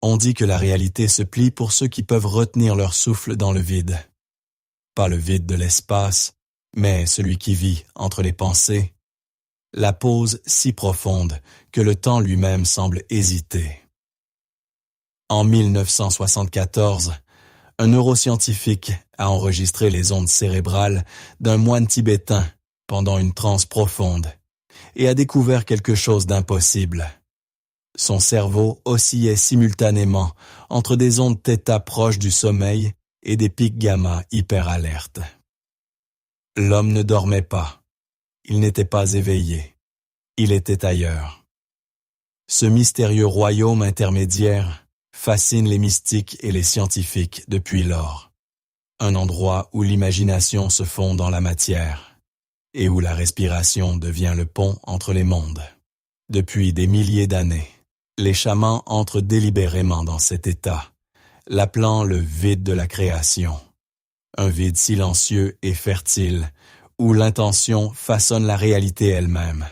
On dit que la réalité se plie pour ceux qui peuvent retenir leur souffle dans le vide. Pas le vide de l'espace, mais celui qui vit entre les pensées. La pause si profonde que le temps lui-même semble hésiter. En 1974, un neuroscientifique a enregistré les ondes cérébrales d'un moine tibétain pendant une transe profonde et a découvert quelque chose d'impossible. Son cerveau oscillait simultanément entre des ondes θ proches du sommeil et des pics gamma hyper alertes. L'homme ne dormait pas. Il n'était pas éveillé. Il était ailleurs. Ce mystérieux royaume intermédiaire fascine les mystiques et les scientifiques depuis lors. Un endroit où l'imagination se fond dans la matière et où la respiration devient le pont entre les mondes. Depuis des milliers d'années, les chamans entrent délibérément dans cet état, l'appelant le vide de la création. Un vide silencieux et fertile, où l'intention façonne la réalité elle-même.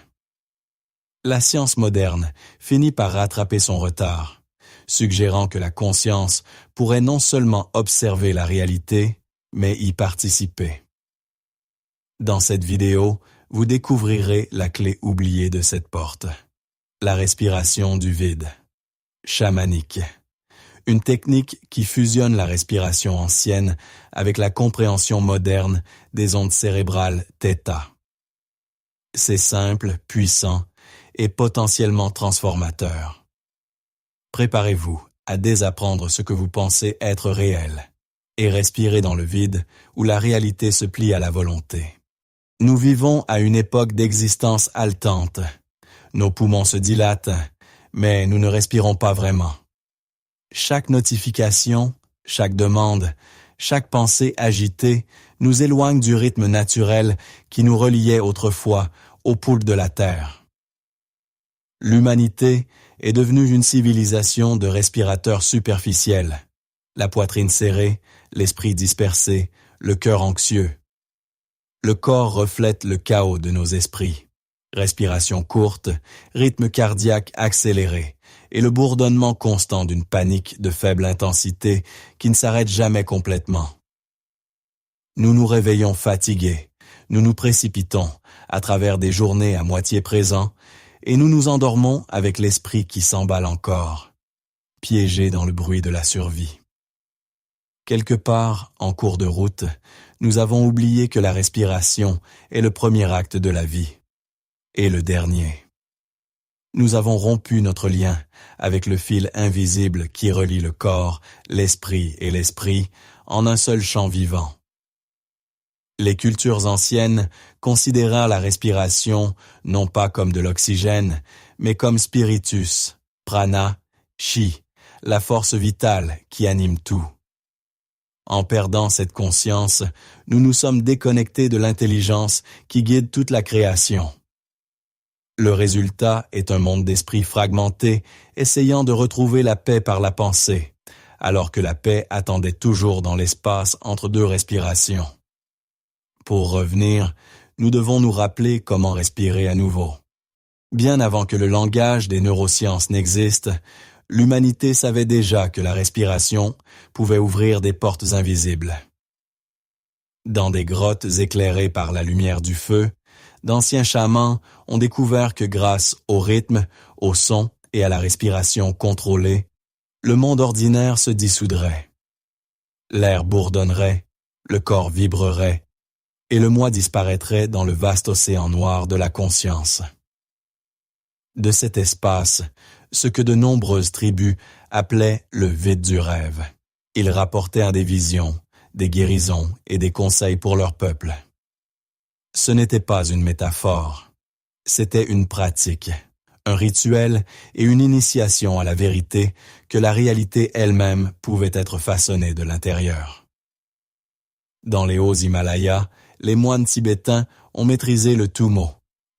La science moderne finit par rattraper son retard, suggérant que la conscience pourrait non seulement observer la réalité, mais y participer. Dans cette vidéo, vous découvrirez la clé oubliée de cette porte. La respiration du vide. Chamanique. Une technique qui fusionne la respiration ancienne avec la compréhension moderne des ondes cérébrales θ. C'est simple, puissant et potentiellement transformateur. Préparez-vous à désapprendre ce que vous pensez être réel et respirez dans le vide où la réalité se plie à la volonté. Nous vivons à une époque d'existence haletante. Nos poumons se dilatent, mais nous ne respirons pas vraiment. Chaque notification, chaque demande, chaque pensée agitée nous éloigne du rythme naturel qui nous reliait autrefois aux poules de la terre. L'humanité est devenue une civilisation de respirateurs superficiels, la poitrine serrée, l'esprit dispersé, le cœur anxieux. Le corps reflète le chaos de nos esprits. Respiration courte, rythme cardiaque accéléré et le bourdonnement constant d'une panique de faible intensité qui ne s'arrête jamais complètement. Nous nous réveillons fatigués, nous nous précipitons à travers des journées à moitié présents et nous nous endormons avec l'esprit qui s'emballe encore, piégé dans le bruit de la survie. Quelque part, en cours de route, nous avons oublié que la respiration est le premier acte de la vie. Et le dernier. Nous avons rompu notre lien avec le fil invisible qui relie le corps, l'esprit et l'esprit en un seul champ vivant. Les cultures anciennes considérèrent la respiration non pas comme de l'oxygène, mais comme spiritus, prana, chi, la force vitale qui anime tout. En perdant cette conscience, nous nous sommes déconnectés de l'intelligence qui guide toute la création. Le résultat est un monde d'esprit fragmenté, essayant de retrouver la paix par la pensée, alors que la paix attendait toujours dans l'espace entre deux respirations. Pour revenir, nous devons nous rappeler comment respirer à nouveau. Bien avant que le langage des neurosciences n'existe, l'humanité savait déjà que la respiration pouvait ouvrir des portes invisibles. Dans des grottes éclairées par la lumière du feu, d'anciens chamans ont découvert que grâce au rythme, au son et à la respiration contrôlée, le monde ordinaire se dissoudrait. L'air bourdonnerait, le corps vibrerait, et le moi disparaîtrait dans le vaste océan noir de la conscience. De cet espace, ce que de nombreuses tribus appelaient le vide du rêve. Ils rapportèrent des visions, des guérisons et des conseils pour leur peuple. Ce n'était pas une métaphore, c'était une pratique, un rituel et une initiation à la vérité que la réalité elle-même pouvait être façonnée de l'intérieur. Dans les hauts Himalayas, les moines tibétains ont maîtrisé le tumo,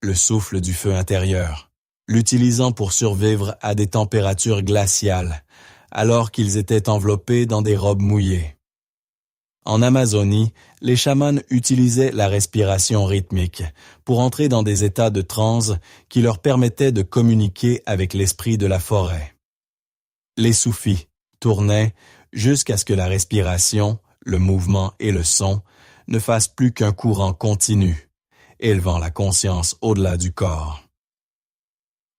le souffle du feu intérieur, l'utilisant pour survivre à des températures glaciales, alors qu'ils étaient enveloppés dans des robes mouillées. En Amazonie, les chamans utilisaient la respiration rythmique pour entrer dans des états de transe qui leur permettaient de communiquer avec l'esprit de la forêt. Les soufis tournaient jusqu'à ce que la respiration, le mouvement et le son ne fassent plus qu'un courant continu, élevant la conscience au-delà du corps.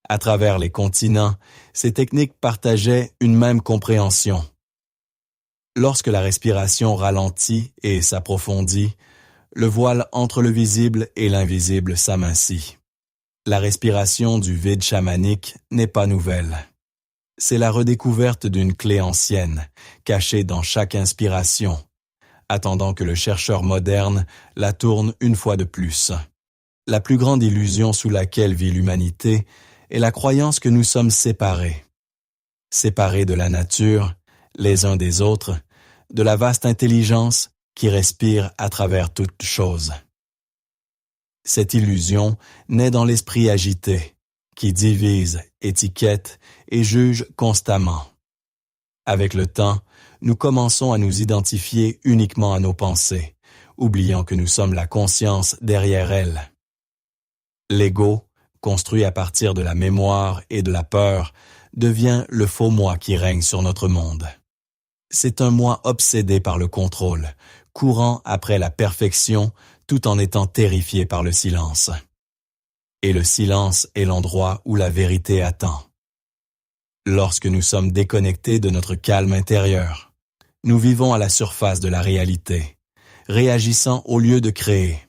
À travers les continents, ces techniques partageaient une même compréhension. Lorsque la respiration ralentit et s'approfondit, le voile entre le visible et l'invisible s'amincit. La respiration du vide chamanique n'est pas nouvelle. C'est la redécouverte d'une clé ancienne, cachée dans chaque inspiration, attendant que le chercheur moderne la tourne une fois de plus. La plus grande illusion sous laquelle vit l'humanité est la croyance que nous sommes séparés. Séparés de la nature, les uns des autres, de la vaste intelligence qui respire à travers toutes choses. Cette illusion naît dans l'esprit agité, qui divise, étiquette et juge constamment. Avec le temps, nous commençons à nous identifier uniquement à nos pensées, oubliant que nous sommes la conscience derrière elles. L'ego, construit à partir de la mémoire et de la peur, devient le faux moi qui règne sur notre monde. C'est un moi obsédé par le contrôle, courant après la perfection tout en étant terrifié par le silence. Et le silence est l'endroit où la vérité attend. Lorsque nous sommes déconnectés de notre calme intérieur, nous vivons à la surface de la réalité, réagissant au lieu de créer.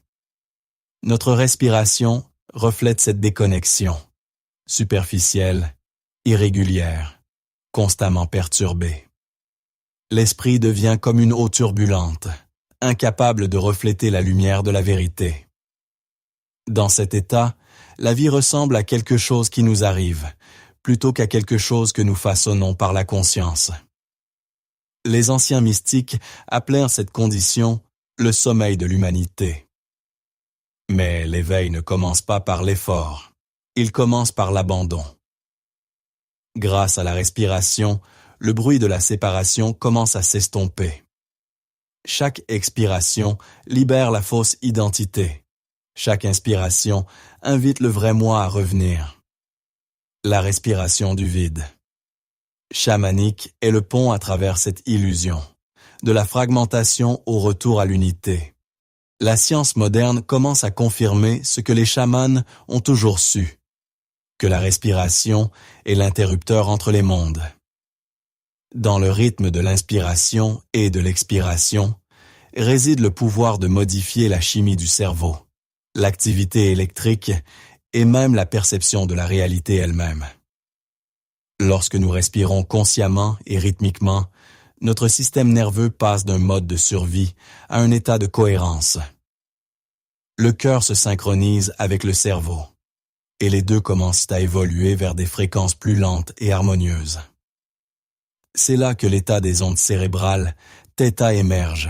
Notre respiration reflète cette déconnexion, superficielle, irrégulière, constamment perturbée. L'esprit devient comme une eau turbulente, incapable de refléter la lumière de la vérité. Dans cet état, la vie ressemble à quelque chose qui nous arrive, plutôt qu'à quelque chose que nous façonnons par la conscience. Les anciens mystiques appelèrent cette condition le sommeil de l'humanité. Mais l'éveil ne commence pas par l'effort, il commence par l'abandon. Grâce à la respiration, le bruit de la séparation commence à s'estomper. Chaque expiration libère la fausse identité. Chaque inspiration invite le vrai moi à revenir. La respiration du vide. Chamanique est le pont à travers cette illusion, de la fragmentation au retour à l'unité. La science moderne commence à confirmer ce que les chamans ont toujours su, que la respiration est l'interrupteur entre les mondes. Dans le rythme de l'inspiration et de l'expiration réside le pouvoir de modifier la chimie du cerveau, l'activité électrique et même la perception de la réalité elle-même. Lorsque nous respirons consciemment et rythmiquement, notre système nerveux passe d'un mode de survie à un état de cohérence. Le cœur se synchronise avec le cerveau, et les deux commencent à évoluer vers des fréquences plus lentes et harmonieuses. C'est là que l'état des ondes cérébrales, θ, émerge.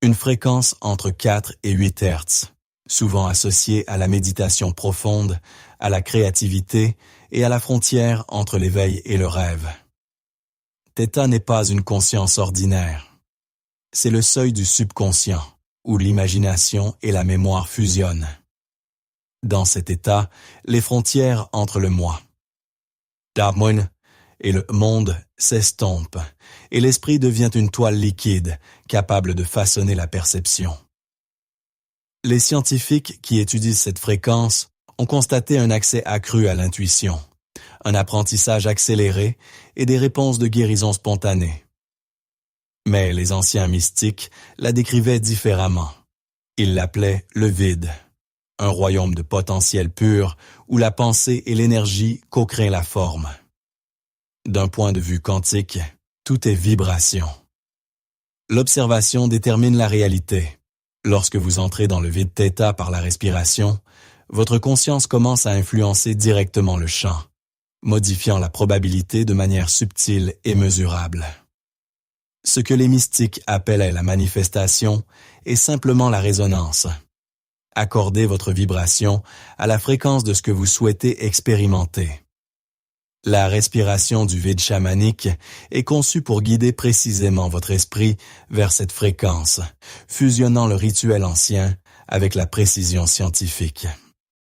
Une fréquence entre 4 et 8 Hz, souvent associée à la méditation profonde, à la créativité et à la frontière entre l'éveil et le rêve. θ n'est pas une conscience ordinaire. C'est le seuil du subconscient, où l'imagination et la mémoire fusionnent. Dans cet état, les frontières entre le moi, Dhammun, et le monde s'estompe, et l'esprit devient une toile liquide, capable de façonner la perception. Les scientifiques qui étudient cette fréquence ont constaté un accès accru à l'intuition, un apprentissage accéléré et des réponses de guérison spontanée. Mais les anciens mystiques la décrivaient différemment. Ils l'appelaient le vide, un royaume de potentiel pur où la pensée et l'énergie co-créent la forme. D'un point de vue quantique, tout est vibration. L'observation détermine la réalité. Lorsque vous entrez dans le vide θ par la respiration, votre conscience commence à influencer directement le champ, modifiant la probabilité de manière subtile et mesurable. Ce que les mystiques appelaient la manifestation est simplement la résonance. Accordez votre vibration à la fréquence de ce que vous souhaitez expérimenter. La respiration du vide chamanique est conçue pour guider précisément votre esprit vers cette fréquence, fusionnant le rituel ancien avec la précision scientifique.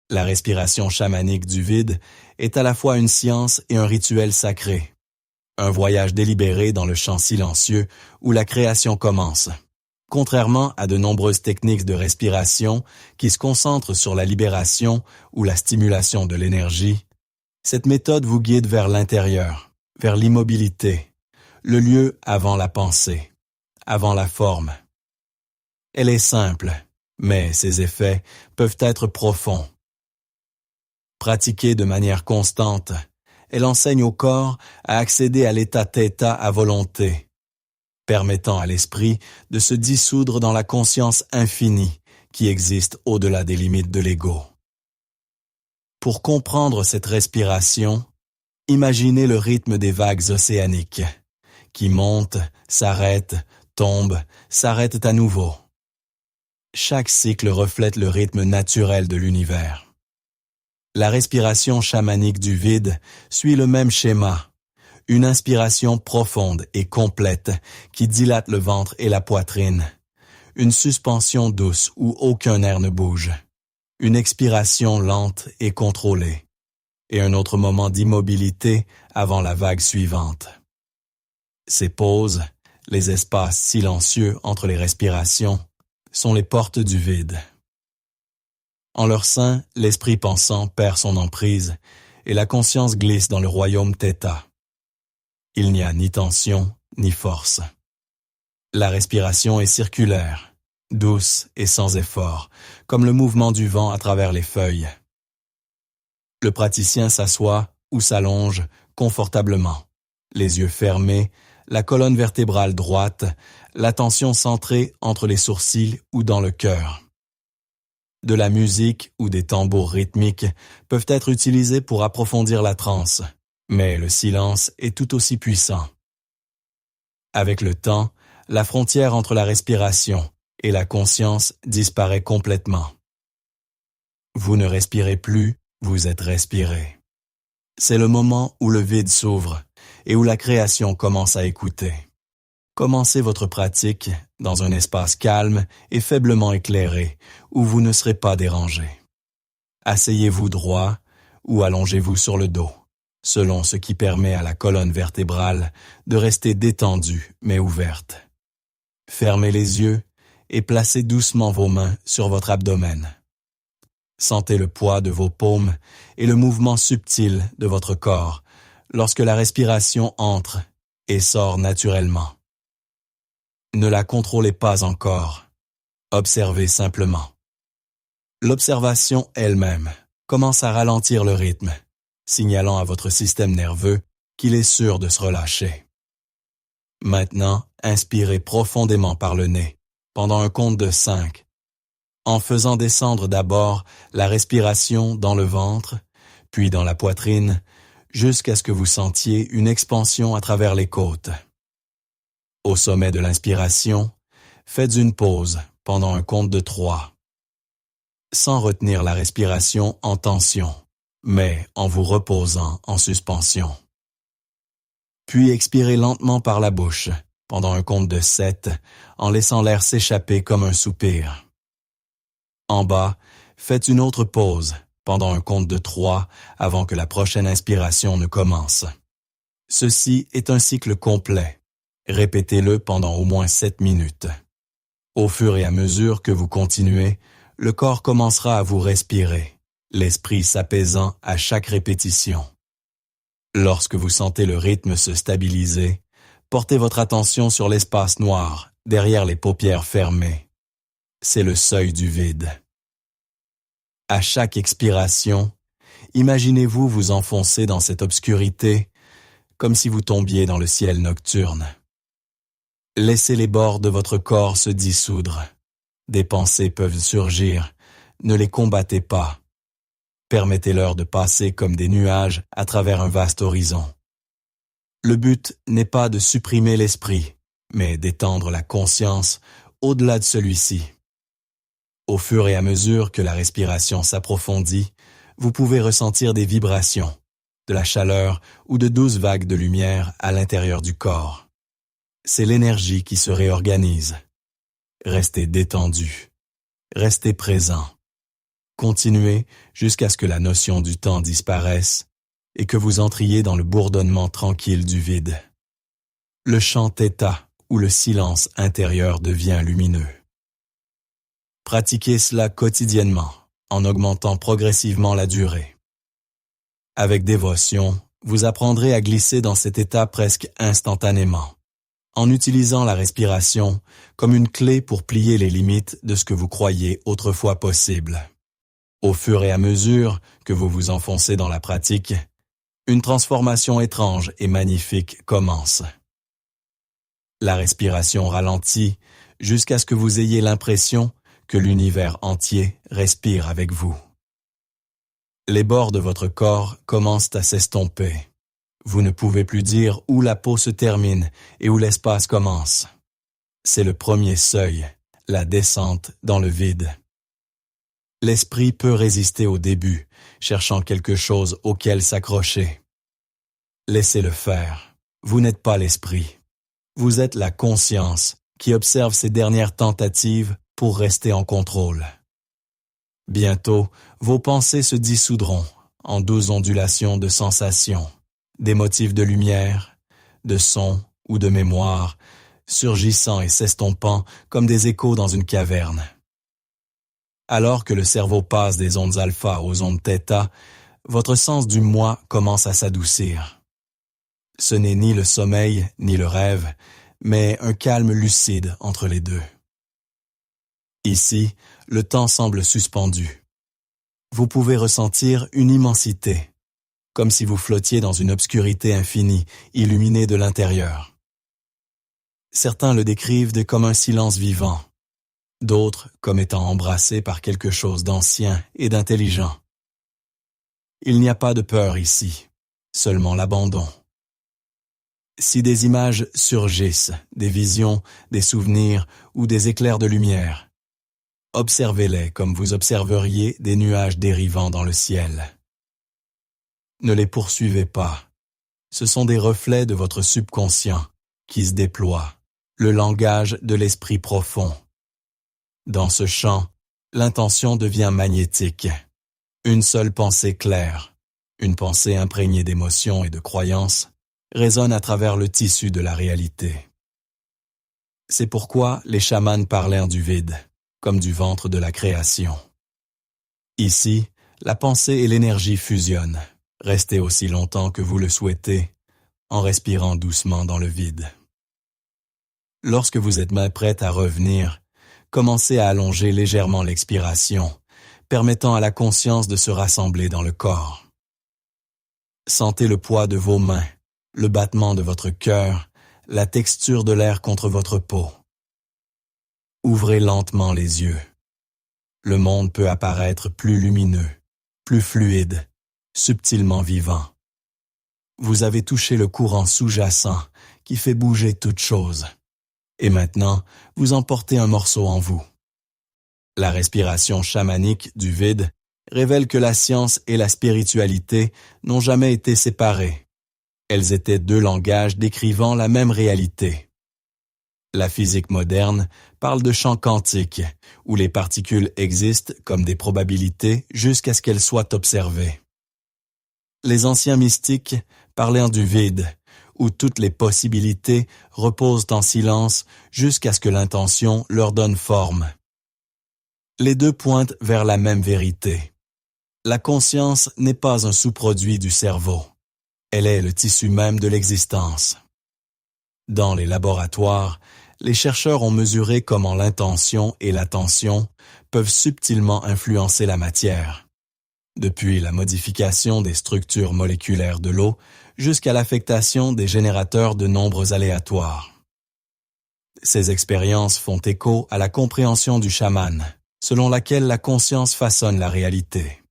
La respiration chamanique du vide est à la fois une science et un rituel sacré. Un voyage délibéré dans le champ silencieux où la création commence. Contrairement à de nombreuses techniques de respiration qui se concentrent sur la libération ou la stimulation de l'énergie, cette méthode vous guide vers l'intérieur, vers l'immobilité, le lieu avant la pensée, avant la forme. Elle est simple, mais ses effets peuvent être profonds. Pratiquée de manière constante, elle enseigne au corps à accéder à l'état θ à volonté, permettant à l'esprit de se dissoudre dans la conscience infinie qui existe au-delà des limites de l'ego. Pour comprendre cette respiration, imaginez le rythme des vagues océaniques, qui montent, s'arrêtent, tombent, s'arrêtent à nouveau. Chaque cycle reflète le rythme naturel de l'univers. La respiration chamanique du vide suit le même schéma. Une inspiration profonde et complète qui dilate le ventre et la poitrine. Une suspension douce où aucun nerf ne bouge. Une expiration lente et contrôlée. Et un autre moment d'immobilité avant la vague suivante. Ces pauses, les espaces silencieux entre les respirations, sont les portes du vide. En leur sein, l'esprit pensant perd son emprise et la conscience glisse dans le royaume θ. Il n'y a ni tension, ni force. La respiration est circulaire, douce et sans effort, comme le mouvement du vent à travers les feuilles. Le praticien s'assoit ou s'allonge confortablement, les yeux fermés, la colonne vertébrale droite, l'attention centrée entre les sourcils ou dans le cœur. De la musique ou des tambours rythmiques peuvent être utilisés pour approfondir la transe, mais le silence est tout aussi puissant. Avec le temps, la frontière entre la respiration et la conscience disparaît complètement. Vous ne respirez plus, vous êtes respiré. C'est le moment où le vide s'ouvre et où la création commence à écouter. Commencez votre pratique dans un espace calme et faiblement éclairé où vous ne serez pas dérangé. Asseyez-vous droit ou allongez-vous sur le dos, selon ce qui permet à la colonne vertébrale de rester détendue mais ouverte. Fermez les yeux et placez doucement vos mains sur votre abdomen. Sentez le poids de vos paumes et le mouvement subtil de votre corps lorsque la respiration entre et sort naturellement. Ne la contrôlez pas encore. Observez simplement. L'observation elle-même commence à ralentir le rythme, signalant à votre système nerveux qu'il est sûr de se relâcher. Maintenant, inspirez profondément par le nez, pendant un compte de 5, en faisant descendre d'abord la respiration dans le ventre, puis dans la poitrine, jusqu'à ce que vous sentiez une expansion à travers les côtes. Au sommet de l'inspiration, faites une pause pendant un compte de 3. Sans retenir la respiration en tension, mais en vous reposant en suspension. Puis expirez lentement par la bouche pendant un compte de 7, en laissant l'air s'échapper comme un soupir. En bas, faites une autre pause pendant un compte de 3 avant que la prochaine inspiration ne commence. Ceci est un cycle complet. Répétez-le pendant au moins 7 minutes. Au fur et à mesure que vous continuez, le corps commencera à vous respirer, l'esprit s'apaisant à chaque répétition. Lorsque vous sentez le rythme se stabiliser, portez votre attention sur l'espace noir, derrière les paupières fermées. C'est le seuil du vide. À chaque expiration, imaginez-vous vous enfoncer dans cette obscurité, comme si vous tombiez dans le ciel nocturne. Laissez les bords de votre corps se dissoudre. Des pensées peuvent surgir, ne les combattez pas. Permettez-leur de passer comme des nuages à travers un vaste horizon. Le but n'est pas de supprimer l'esprit, mais d'étendre la conscience au-delà de celui-ci. Au fur et à mesure que la respiration s'approfondit, vous pouvez ressentir des vibrations, de la chaleur ou de douces vagues de lumière à l'intérieur du corps. C'est l'énergie qui se réorganise. Restez détendu. Restez présent. Continuez jusqu'à ce que la notion du temps disparaisse et que vous entriez dans le bourdonnement tranquille du vide. Le chant theta, où le silence intérieur devient lumineux. Pratiquez cela quotidiennement, en augmentant progressivement la durée. Avec dévotion, vous apprendrez à glisser dans cet état presque instantanément, en utilisant la respiration comme une clé pour plier les limites de ce que vous croyiez autrefois possible. Au fur et à mesure que vous vous enfoncez dans la pratique, une transformation étrange et magnifique commence. La respiration ralentit jusqu'à ce que vous ayez l'impression que l'univers entier respire avec vous. Les bords de votre corps commencent à s'estomper. Vous ne pouvez plus dire où la peau se termine et où l'espace commence. C'est le premier seuil, la descente dans le vide. L'esprit peut résister au début, cherchant quelque chose auquel s'accrocher. Laissez-le faire. Vous n'êtes pas l'esprit. Vous êtes la conscience qui observe ces dernières tentatives pour rester en contrôle. Bientôt, vos pensées se dissoudront en douces ondulations de sensations, des motifs de lumière, de sons ou de mémoire, surgissant et s'estompant comme des échos dans une caverne. Alors que le cerveau passe des ondes alpha aux ondes θ, votre sens du moi commence à s'adoucir. Ce n'est ni le sommeil ni le rêve, mais un calme lucide entre les deux. Ici, le temps semble suspendu. Vous pouvez ressentir une immensité, comme si vous flottiez dans une obscurité infinie, illuminée de l'intérieur. Certains le décrivent comme un silence vivant, d'autres comme étant embrassés par quelque chose d'ancien et d'intelligent. Il n'y a pas de peur ici, seulement l'abandon. Si des images surgissent, des visions, des souvenirs ou des éclairs de lumière, observez-les comme vous observeriez des nuages dérivant dans le ciel. Ne les poursuivez pas. Ce sont des reflets de votre subconscient qui se déploient, le langage de l'esprit profond. Dans ce champ, l'intention devient magnétique. Une seule pensée claire, une pensée imprégnée d'émotions et de croyances, résonne à travers le tissu de la réalité. C'est pourquoi les chamans parlèrent du vide, comme du ventre de la création. Ici, la pensée et l'énergie fusionnent. Restez aussi longtemps que vous le souhaitez, en respirant doucement dans le vide. Lorsque vous êtes bien prête à revenir, commencez à allonger légèrement l'expiration, permettant à la conscience de se rassembler dans le corps. Sentez le poids de vos mains, le battement de votre cœur, la texture de l'air contre votre peau. Ouvrez lentement les yeux. Le monde peut apparaître plus lumineux, plus fluide, subtilement vivant. Vous avez touché le courant sous-jacent qui fait bouger toute chose. Et maintenant, vous emportez un morceau en vous. La respiration chamanique du vide révèle que la science et la spiritualité n'ont jamais été séparées. Elles étaient deux langages décrivant la même réalité. La physique moderne parle de champs quantiques, où les particules existent comme des probabilités jusqu'à ce qu'elles soient observées. Les anciens mystiques parlaient du vide, où toutes les possibilités reposent en silence jusqu'à ce que l'intention leur donne forme. Les deux pointent vers la même vérité. La conscience n'est pas un sous-produit du cerveau. Elle est le tissu même de l'existence. Dans les laboratoires, les chercheurs ont mesuré comment l'intention et l'attention peuvent subtilement influencer la matière. Depuis la modification des structures moléculaires de l'eau jusqu'à l'affectation des générateurs de nombres aléatoires. Ces expériences font écho à la compréhension du chaman, selon laquelle la conscience façonne la réalité.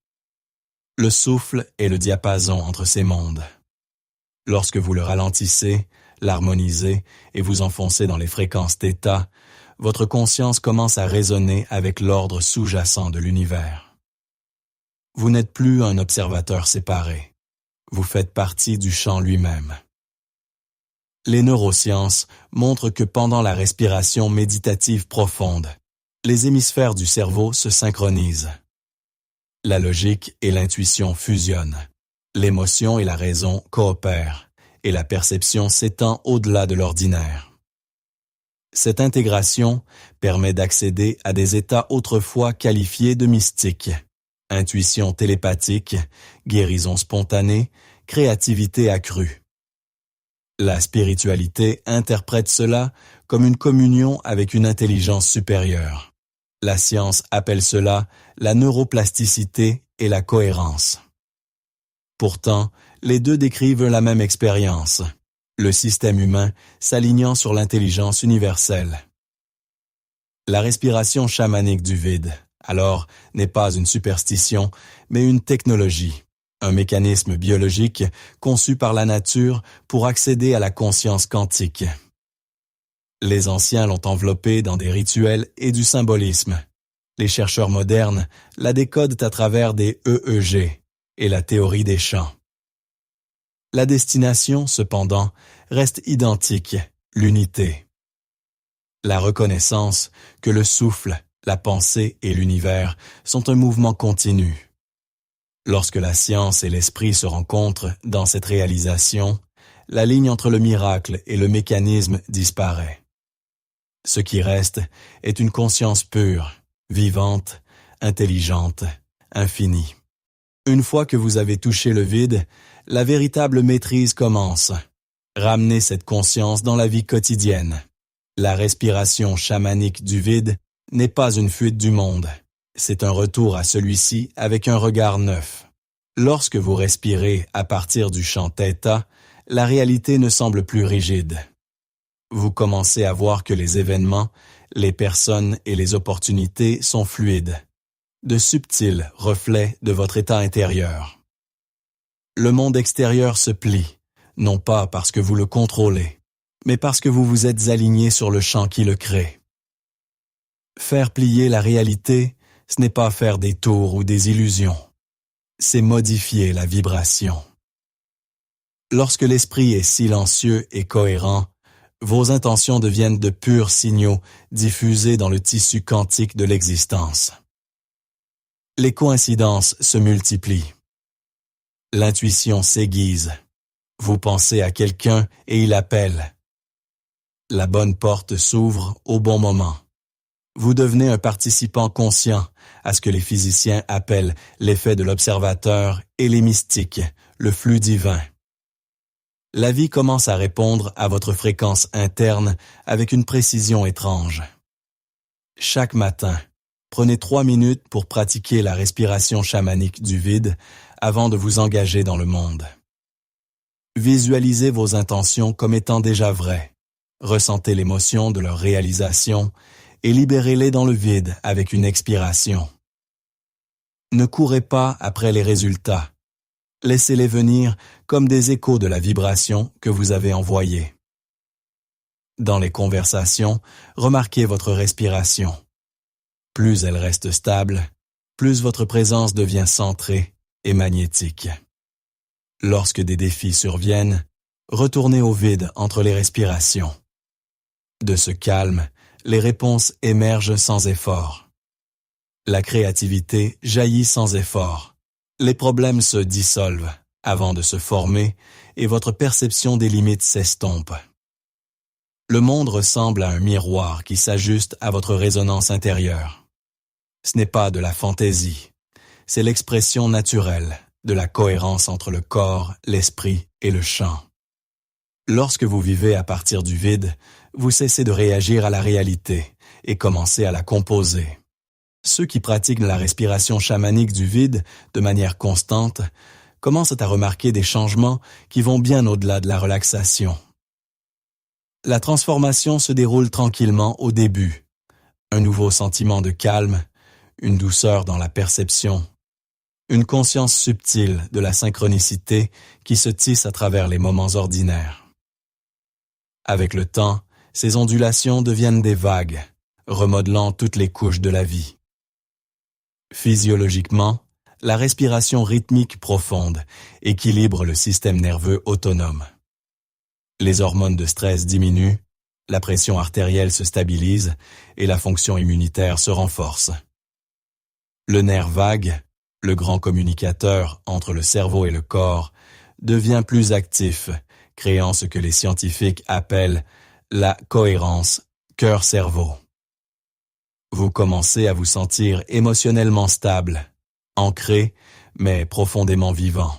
Le souffle est le diapason entre ces mondes. Lorsque vous le ralentissez, l'harmonisez et vous enfoncez dans les fréquences θ, votre conscience commence à résonner avec l'ordre sous-jacent de l'univers. Vous n'êtes plus un observateur séparé. Vous faites partie du champ lui-même. Les neurosciences montrent que pendant la respiration méditative profonde, les hémisphères du cerveau se synchronisent. La logique et l'intuition fusionnent, L'émotion et la raison coopèrent, et la perception s'étend au-delà de l'ordinaire. Cette intégration permet d'accéder à des états autrefois qualifiés de mystiques. Intuition télépathique, guérison spontanée, créativité accrue. La spiritualité interprète cela comme une communion avec une intelligence supérieure. La science appelle cela la neuroplasticité et la cohérence. Pourtant, les deux décrivent la même expérience, le système humain s'alignant sur l'intelligence universelle. La respiration chamanique du vide, alors, n'est pas une superstition, mais une technologie, un mécanisme biologique conçu par la nature pour accéder à la conscience quantique. Les anciens l'ont enveloppé dans des rituels et du symbolisme. Les chercheurs modernes la décodent à travers des EEG et la théorie des champs. La destination, cependant, reste identique, l'unité. La reconnaissance que le souffle, la pensée et l'univers sont un mouvement continu. Lorsque la science et l'esprit se rencontrent dans cette réalisation, la ligne entre le miracle et le mécanisme disparaît. Ce qui reste est une conscience pure, vivante, intelligente, infinie. Une fois que vous avez touché le vide, la véritable maîtrise commence. Ramenez cette conscience dans la vie quotidienne. La respiration chamanique du vide n'est pas une fuite du monde. C'est un retour à celui-ci avec un regard neuf. Lorsque vous respirez à partir du champ Theta, la réalité ne semble plus rigide. Vous commencez à voir que les événements, les personnes et les opportunités sont fluides, de subtils reflets de votre état intérieur. Le monde extérieur se plie, non pas parce que vous le contrôlez, mais parce que vous vous êtes aligné sur le champ qui le crée. Faire plier la réalité, ce n'est pas faire des tours ou des illusions. C'est modifier la vibration. Lorsque l'esprit est silencieux et cohérent, vos intentions deviennent de purs signaux diffusés dans le tissu quantique de l'existence. Les coïncidences se multiplient. L'intuition s'aiguise. Vous pensez à quelqu'un et il appelle. La bonne porte s'ouvre au bon moment. Vous devenez un participant conscient à ce que les physiciens appellent l'effet de l'observateur et les mystiques, le flux divin. La vie commence à répondre à votre fréquence interne avec une précision étrange. Chaque matin, prenez 3 minutes pour pratiquer la respiration chamanique du vide avant de vous engager dans le monde. Visualisez vos intentions comme étant déjà vraies. Ressentez l'émotion de leur réalisation et libérez-les dans le vide avec une expiration. Ne courez pas après les résultats. Laissez-les venir comme des échos de la vibration que vous avez envoyée. Dans les conversations, remarquez votre respiration. Plus elle reste stable, plus votre présence devient centrée et magnétique. Lorsque des défis surviennent, retournez au vide entre les respirations. De ce calme, les réponses émergent sans effort. La créativité jaillit sans effort. Les problèmes se dissolvent avant de se former et votre perception des limites s'estompe. Le monde ressemble à un miroir qui s'ajuste à votre résonance intérieure. Ce n'est pas de la fantaisie, c'est l'expression naturelle de la cohérence entre le corps, l'esprit et le champ. Lorsque vous vivez à partir du vide, vous cessez de réagir à la réalité et commencez à la composer. Ceux qui pratiquent la respiration chamanique du vide de manière constante commencent à remarquer des changements qui vont bien au-delà de la relaxation. La transformation se déroule tranquillement au début. Un nouveau sentiment de calme, une douceur dans la perception, une conscience subtile de la synchronicité qui se tisse à travers les moments ordinaires. Avec le temps, ces ondulations deviennent des vagues, remodelant toutes les couches de la vie. Physiologiquement, la respiration rythmique profonde équilibre le système nerveux autonome. Les hormones de stress diminuent, la pression artérielle se stabilise et la fonction immunitaire se renforce. Le nerf vague, Le grand communicateur entre le cerveau et le corps devient plus actif, créant ce que les scientifiques appellent la cohérence cœur-cerveau. Vous commencez à vous sentir émotionnellement stable, ancré, mais profondément vivant.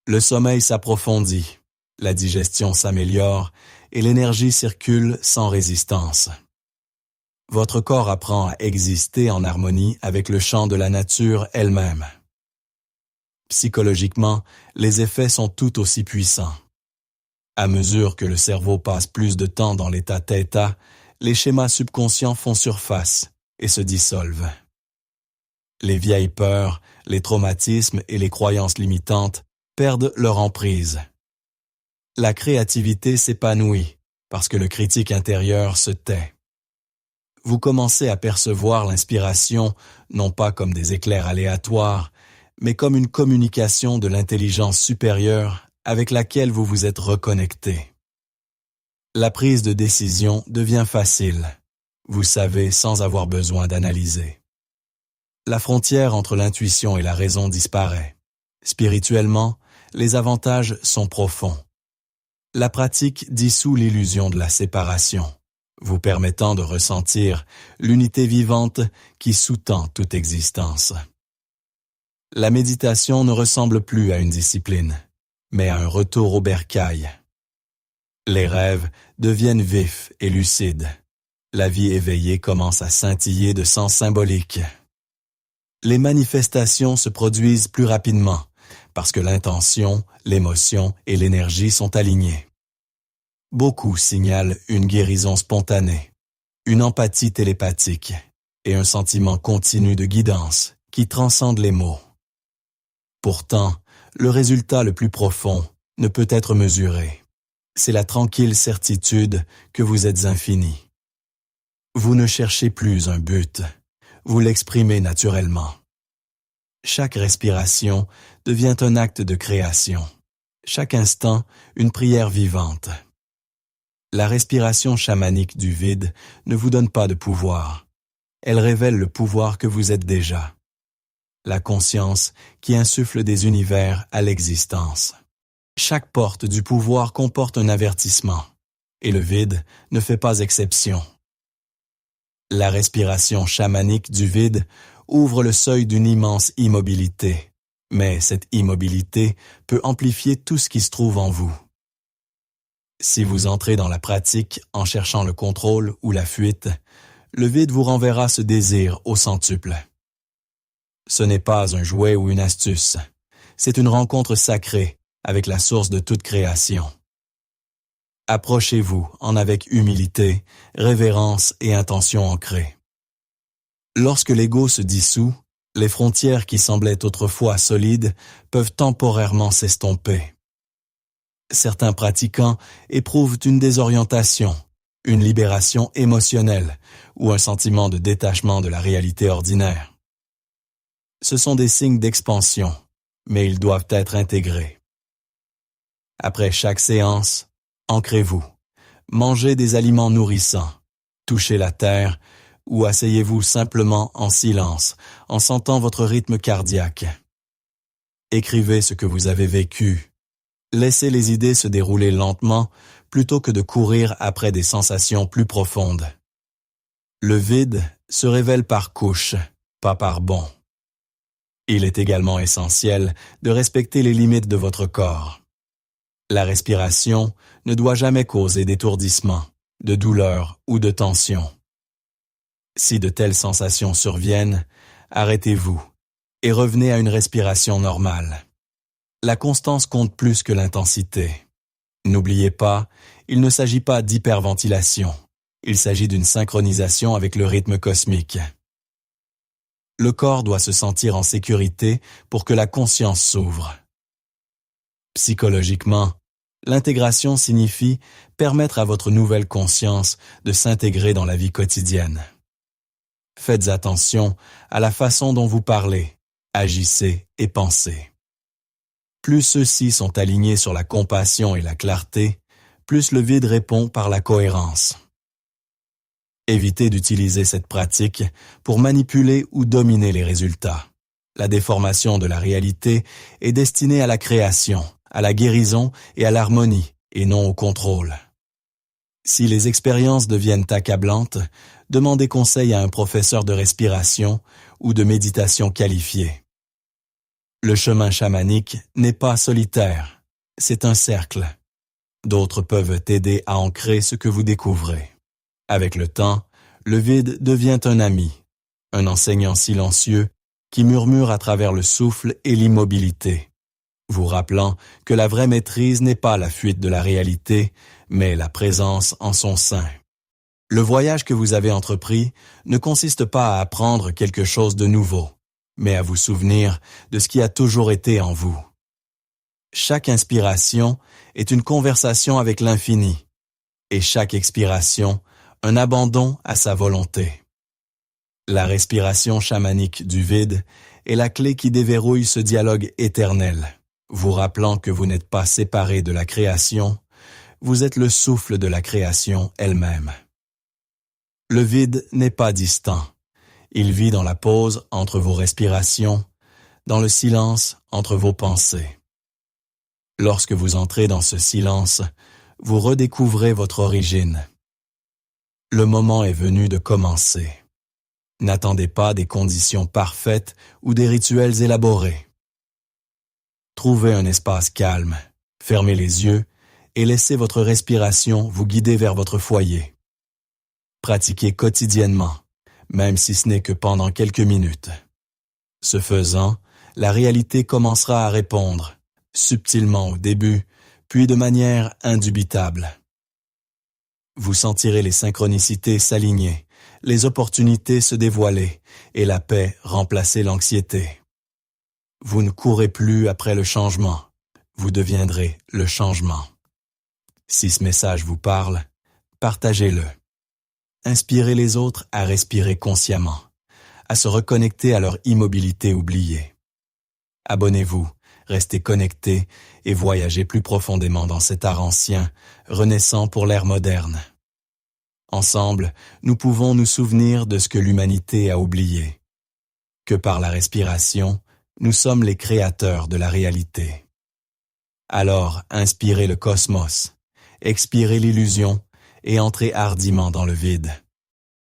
Le sommeil s'approfondit, la digestion s'améliore et l'énergie circule sans résistance. Votre corps apprend à exister en harmonie avec le chant de la nature elle-même. Psychologiquement, les effets sont tout aussi puissants. À mesure que le cerveau passe plus de temps dans l'état θ, les schémas subconscients font surface et se dissolvent. Les vieilles peurs, les traumatismes et les croyances limitantes perdent leur emprise. La créativité s'épanouit parce que le critique intérieur se tait. Vous commencez à percevoir l'inspiration non pas comme des éclairs aléatoires, mais comme une communication de l'intelligence supérieure avec laquelle vous vous êtes reconnecté. La prise de décision devient facile. Vous savez sans avoir besoin d'analyser. La frontière entre l'intuition et la raison disparaît. Spirituellement, les avantages sont profonds. La pratique dissout l'illusion de la séparation, vous permettant de ressentir l'unité vivante qui sous-tend toute existence. La méditation ne ressemble plus à une discipline, mais à un retour au bercail. Les rêves deviennent vifs et lucides. La vie éveillée commence à scintiller de sens symbolique. Les manifestations se produisent plus rapidement parce que l'intention, l'émotion et l'énergie sont alignées. Beaucoup signalent une guérison spontanée, une empathie télépathique et un sentiment continu de guidance qui transcende les mots. Pourtant, le résultat le plus profond ne peut être mesuré. C'est la tranquille certitude que vous êtes infini. Vous ne cherchez plus un but, vous l'exprimez naturellement. Chaque respiration devient un acte de création. Chaque instant, une prière vivante. La respiration chamanique du vide ne vous donne pas de pouvoir. Elle révèle le pouvoir que vous êtes déjà. La conscience qui insuffle des univers à l'existence. Chaque porte du pouvoir comporte un avertissement, et le vide ne fait pas exception. La respiration chamanique du vide ouvre le seuil d'une immense immobilité, mais cette immobilité peut amplifier tout ce qui se trouve en vous. Si vous entrez dans la pratique en cherchant le contrôle ou la fuite, le vide vous renverra ce désir au centuple. Ce n'est pas un jouet ou une astuce, c'est une rencontre sacrée avec la source de toute création. Approchez-vous en avec humilité, révérence et intention ancrée. Lorsque l'ego se dissout, les frontières qui semblaient autrefois solides peuvent temporairement s'estomper. Certains pratiquants éprouvent une désorientation, une libération émotionnelle ou un sentiment de détachement de la réalité ordinaire. Ce sont des signes d'expansion, mais ils doivent être intégrés. Après chaque séance, ancrez-vous, mangez des aliments nourrissants, touchez la terre ou asseyez-vous simplement en silence en sentant votre rythme cardiaque. Écrivez ce que vous avez vécu. Laissez les idées se dérouler lentement plutôt que de courir après des sensations plus profondes. Le vide se révèle par couches, pas par bonds. Il est également essentiel de respecter les limites de votre corps. La respiration ne doit jamais causer d'étourdissement, de douleur ou de tension. Si de telles sensations surviennent, arrêtez-vous et revenez à une respiration normale. La constance compte plus que l'intensité. N'oubliez pas, il ne s'agit pas d'hyperventilation. Il s'agit d'une synchronisation avec le rythme cosmique. Le corps doit se sentir en sécurité pour que la conscience s'ouvre. Psychologiquement, l'intégration signifie permettre à votre nouvelle conscience de s'intégrer dans la vie quotidienne. Faites attention à la façon dont vous parlez, agissez et pensez. Plus ceux-ci sont alignés sur la compassion et la clarté, plus le vide répond par la cohérence. Évitez d'utiliser cette pratique pour manipuler ou dominer les résultats. La déformation de la réalité est destinée à la création, à la guérison et à l'harmonie, et non au contrôle. Si les expériences deviennent accablantes, demandez conseil à un professeur de respiration ou de méditation qualifié. Le chemin chamanique n'est pas solitaire, c'est un cercle. D'autres peuvent t'aider à ancrer ce que vous découvrez. Avec le temps, le vide devient un ami, un enseignant silencieux qui murmure à travers le souffle et l'immobilité, vous rappelant que la vraie maîtrise n'est pas la fuite de la réalité, mais la présence en son sein. Le voyage que vous avez entrepris ne consiste pas à apprendre quelque chose de nouveau, mais à vous souvenir de ce qui a toujours été en vous. Chaque inspiration est une conversation avec l'infini, et chaque expiration, un abandon à sa volonté. La respiration chamanique du vide est la clé qui déverrouille ce dialogue éternel, vous rappelant que vous n'êtes pas séparé de la création, vous êtes le souffle de la création elle-même. Le vide n'est pas distant. Il vit dans la pause entre vos respirations, dans le silence entre vos pensées. Lorsque vous entrez dans ce silence, vous redécouvrez votre origine. Le moment est venu de commencer. N'attendez pas des conditions parfaites ou des rituels élaborés. Trouvez un espace calme, fermez les yeux et laissez votre respiration vous guider vers votre foyer. Pratiquez quotidiennement, même si ce n'est que pendant quelques minutes. Ce faisant, la réalité commencera à répondre, subtilement au début, puis de manière indubitable. Vous sentirez les synchronicités s'aligner, les opportunités se dévoiler et la paix remplacer l'anxiété. Vous ne courez plus après le changement, vous deviendrez le changement. Si ce message vous parle, partagez-le. Inspirez les autres à respirer consciemment, à se reconnecter à leur immobilité oubliée. Abonnez-vous, restez connectés et voyagez plus profondément dans cet art ancien, renaissant pour l'ère moderne. Ensemble, nous pouvons nous souvenir de ce que l'humanité a oublié, que par la respiration, nous sommes les créateurs de la réalité. Alors, inspirez le cosmos, expirez l'illusion et entrez hardiment dans le vide.